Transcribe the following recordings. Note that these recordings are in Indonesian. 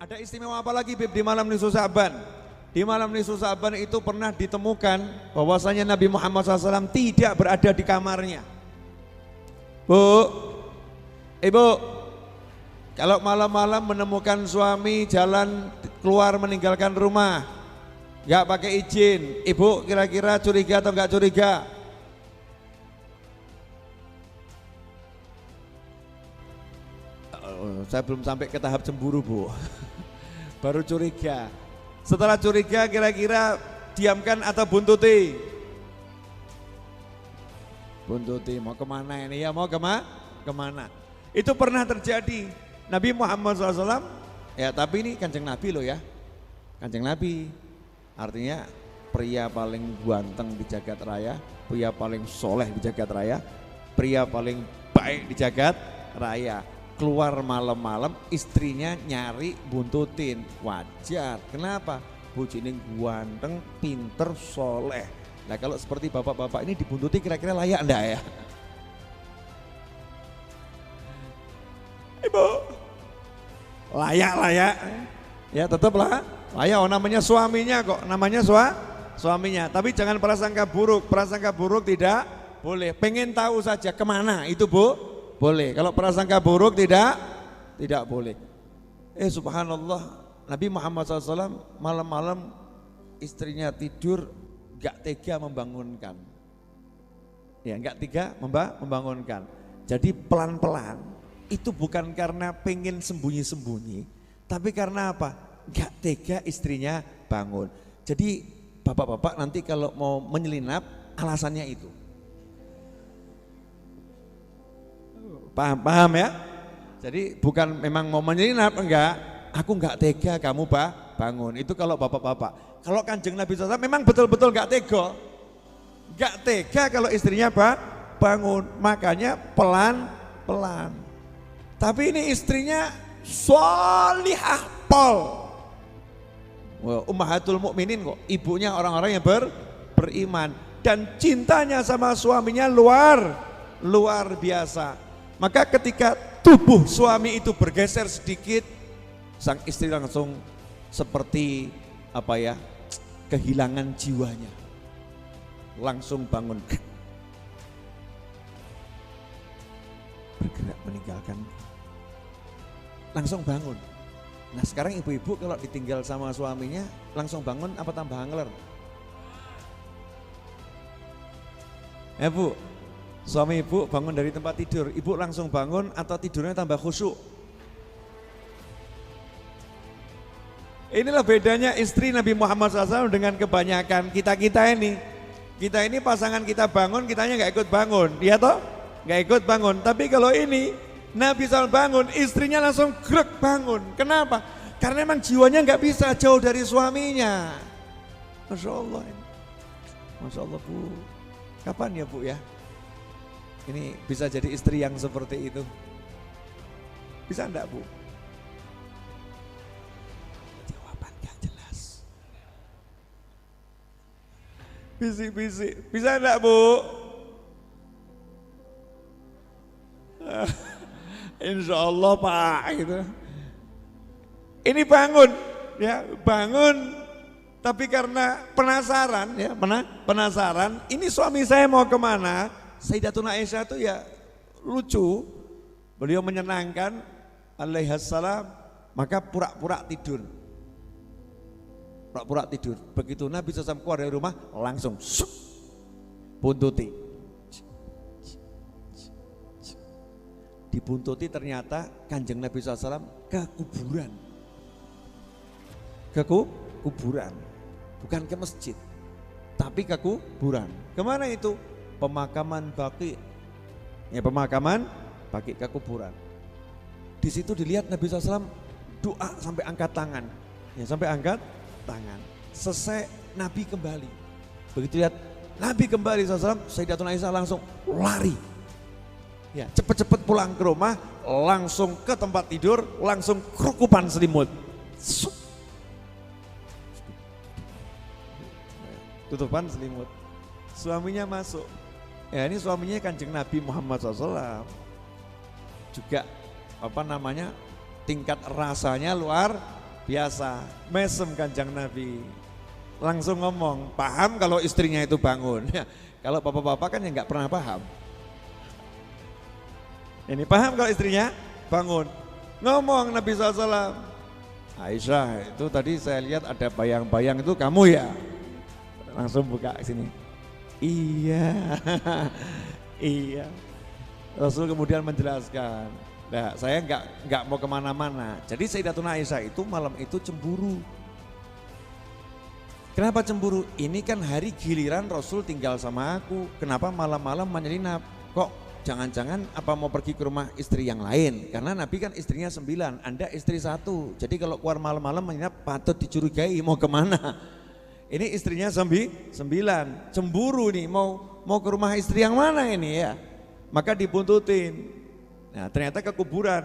Ada istimewa apa lagi Bib di malam nisfu Sa'ban? Di malam nisfu Sa'ban itu pernah ditemukan bahwasanya Nabi Muhammad SAW tidak berada di kamarnya. Bu, ibu, kalau malam-malam menemukan suami jalan keluar meninggalkan rumah, nggak pakai izin, ibu kira-kira curiga atau nggak curiga? Saya belum sampai ke tahap cemburu, Bu. Baru curiga. Setelah curiga kira-kira diamkan atau buntuti? Buntuti, mau kemana ini ya, mau kemana? Itu pernah terjadi. Nabi Muhammad SAW, ya tapi ini Kanjeng Nabi loh ya. Kanjeng Nabi, artinya pria paling ganteng di jagat raya, pria paling soleh di jagat raya, pria paling baik di jagat raya. Keluar malam-malam istrinya nyari buntutin, wajar. Kenapa? Bojone ganteng, pinter, soleh. Nah kalau seperti bapak-bapak ini dibuntuti kira-kira layak enggak ya? Ibu, layak. Ya tetaplah layak, oh, namanya suaminya kok, namanya suaminya. Tapi jangan prasangka buruk tidak boleh. Pengen tahu saja kemana itu Bu? Boleh. Kalau prasangka buruk tidak boleh. Subhanallah, Nabi Muhammad SAW malam-malam istrinya tidur gak tega membangunkan. Ya gak tega membangunkan. Jadi pelan-pelan. Itu bukan karena pengen sembunyi-sembunyi, tapi karena apa? Gak tega istrinya bangun. Jadi bapak-bapak nanti kalau mau menyelinap alasannya itu. Paham ya? Jadi bukan memang mau menyelinap, enggak. Aku enggak tega kamu bangun. Itu kalau bapak-bapak. Kalau Kanjeng Nabi SAW memang betul-betul enggak tega. Enggak tega kalau istrinya bangun. Makanya pelan-pelan. Tapi ini istrinya sholihah pol. Ummahatul mukminin kok. Ibunya orang-orang yang beriman. Dan cintanya sama suaminya luar biasa. Maka ketika tubuh suami itu bergeser sedikit, sang istri langsung seperti apa ya, kehilangan jiwanya, langsung bangun, bergerak meninggalkan, langsung bangun. Nah sekarang ibu-ibu kalau ditinggal sama suaminya langsung bangun apa tambah angler? Bu, suami ibu bangun dari tempat tidur, ibu langsung bangun atau tidurnya tambah khusyuk? Inilah bedanya istri Nabi Muhammad SAW dengan kebanyakan kita ini. Kita ini pasangan kita bangun, kitanya nggak ikut bangun, dia toh nggak ikut bangun. Tapi kalau ini Nabi SAW bangun, istrinya langsung grek bangun. Kenapa? Karena memang jiwanya nggak bisa jauh dari suaminya. Masya Allah, Masya Allah Bu. Kapan ya Bu ya? Ini bisa jadi istri yang seperti itu. Bisa enggak Bu? Jawaban gak jelas. Bisik-bisik. Bisa enggak Bu? Insya Allah Pak gitu. Ini bangun ya, bangun. Tapi karena penasaran ya, penasaran. Ini suami saya mau kemana? Sayyidatuna Aisyah itu ya lucu, beliau menyenangkan alaihissalam, maka pura-pura tidur. Begitu Nabi SAW keluar dari rumah langsung buntuti. Dibuntuti ternyata Kanjeng Nabi SAW ke kuburan. Kuburan, bukan ke masjid, tapi ke kuburan. Kemana itu? Pemakaman Baqi, ya pemakaman Baqi, ke kuburan. Di situ dilihat Nabi SAW doa sampai angkat tangan, ya sampai angkat tangan. Selesai Nabi kembali, begitu lihat Nabi kembali SAW, Sayyidatuna Aisyah langsung lari, ya cepet-cepet pulang ke rumah, langsung ke tempat tidur, langsung kerukupan selimut, tutupan selimut. Suaminya masuk. Ya ini suaminya Kanjeng Nabi Muhammad SAW. Juga tingkat rasanya luar biasa, mesem Kanjeng Nabi. Langsung ngomong, paham kalau istrinya itu bangun. Ya, kalau bapak-bapak kan yang nggak pernah paham. Ini paham kalau istrinya bangun. Ngomong Nabi SAW, Aisyah itu tadi saya lihat ada bayang-bayang itu kamu ya? Langsung buka sini. Iya, iya. Rasul kemudian menjelaskan, nah, saya nggak mau kemana-mana. Jadi Sayyidatuna Aisyah itu malam itu cemburu. Kenapa cemburu? Ini kan hari giliran Rasul tinggal sama aku. Kenapa malam-malam menyelinap? Kok jangan-jangan apa mau pergi ke rumah istri yang lain? Karena Nabi kan istrinya 9, Anda istri 1. Jadi kalau keluar malam-malam menyelinap patut dicurigai mau kemana? Ini istrinya 9, cemburu nih mau ke rumah istri yang mana ini ya? Maka dibuntutin. Nah ternyata ke kuburan.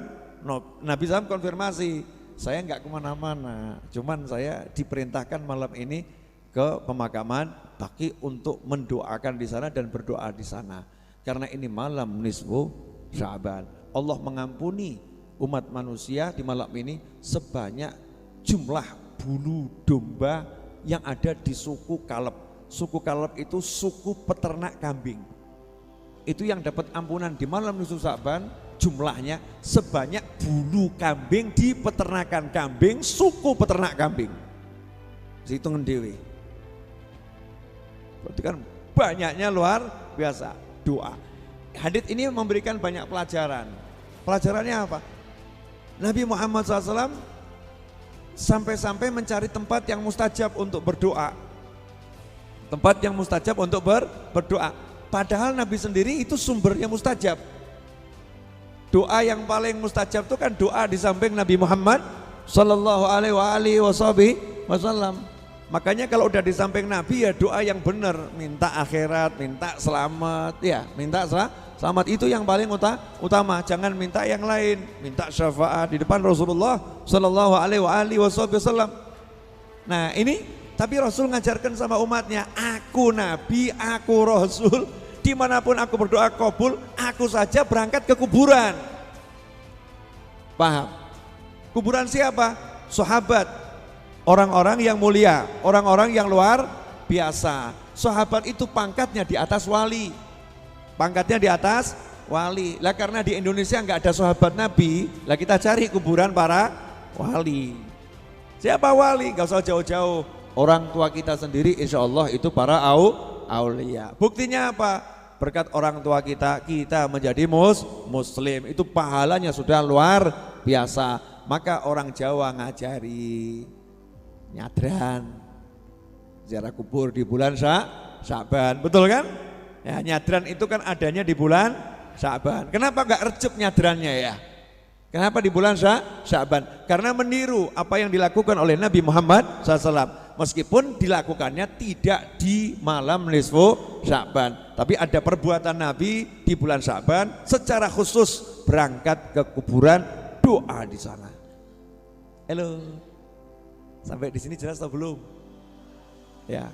Nabi SAW konfirmasi, saya nggak kemana-mana, cuman saya diperintahkan malam ini ke pemakaman Baqi untuk mendoakan di sana dan berdoa di sana. Karena ini malam nisfu Sya'ban. Allah mengampuni umat manusia di malam ini sebanyak jumlah bulu domba yang ada di suku Kaleb. Suku Kaleb itu suku peternak kambing. Itu yang dapat ampunan di malam nisfu Sya'ban jumlahnya sebanyak bulu kambing di peternakan kambing, suku peternak kambing. Hitungan dewi. Berarti kan banyaknya luar biasa doa. Hadits ini memberikan banyak pelajaran. Pelajarannya apa? Nabi Muhammad SAW sampai-sampai mencari tempat yang mustajab untuk berdoa. Tempat yang mustajab untuk berdoa. Padahal Nabi sendiri itu sumbernya mustajab. Doa yang paling mustajab itu kan doa di samping Nabi Muhammad sallallahu alaihi wasallam. Makanya kalau udah di samping Nabi ya doa yang benar, minta akhirat, minta selamat ya, minta selamat itu yang paling utama. Jangan minta yang lain, minta syafaat di depan Rasulullah sallallahu alaihi wasallam. Nah, ini tapi Rasul ngajarkan sama umatnya, aku Nabi, aku Rasul, dimanapun aku berdoa kabul, aku saja berangkat ke kuburan. Paham? Kuburan siapa? Sahabat, orang-orang yang mulia, orang-orang yang luar biasa. Sahabat itu pangkatnya di atas wali, pangkatnya di atas wali. Lah karena di Indonesia nggak ada sahabat Nabi, lah kita cari kuburan para wali. Siapa wali? Gak usah jauh-jauh, orang tua kita sendiri insya Allah itu para aulia. Buktinya apa? Berkat orang tua kita, kita menjadi muslim. Itu pahalanya sudah luar biasa. Maka orang Jawa ngajari nyadran ziarah kubur di bulan Sya'ban, betul kan? Ya, nyadran itu kan adanya di bulan Sya'ban. Kenapa enggak recep nyadrannya ya? Kenapa di bulan Sya'ban? Karena meniru apa yang dilakukan oleh Nabi Muhammad SAW. Meskipun dilakukannya tidak di malam nisfu Sya'ban, tapi ada perbuatan Nabi di bulan Sya'ban secara khusus berangkat ke kuburan, doa di sana. Halo, sampai di sini jelas atau belum? Ya.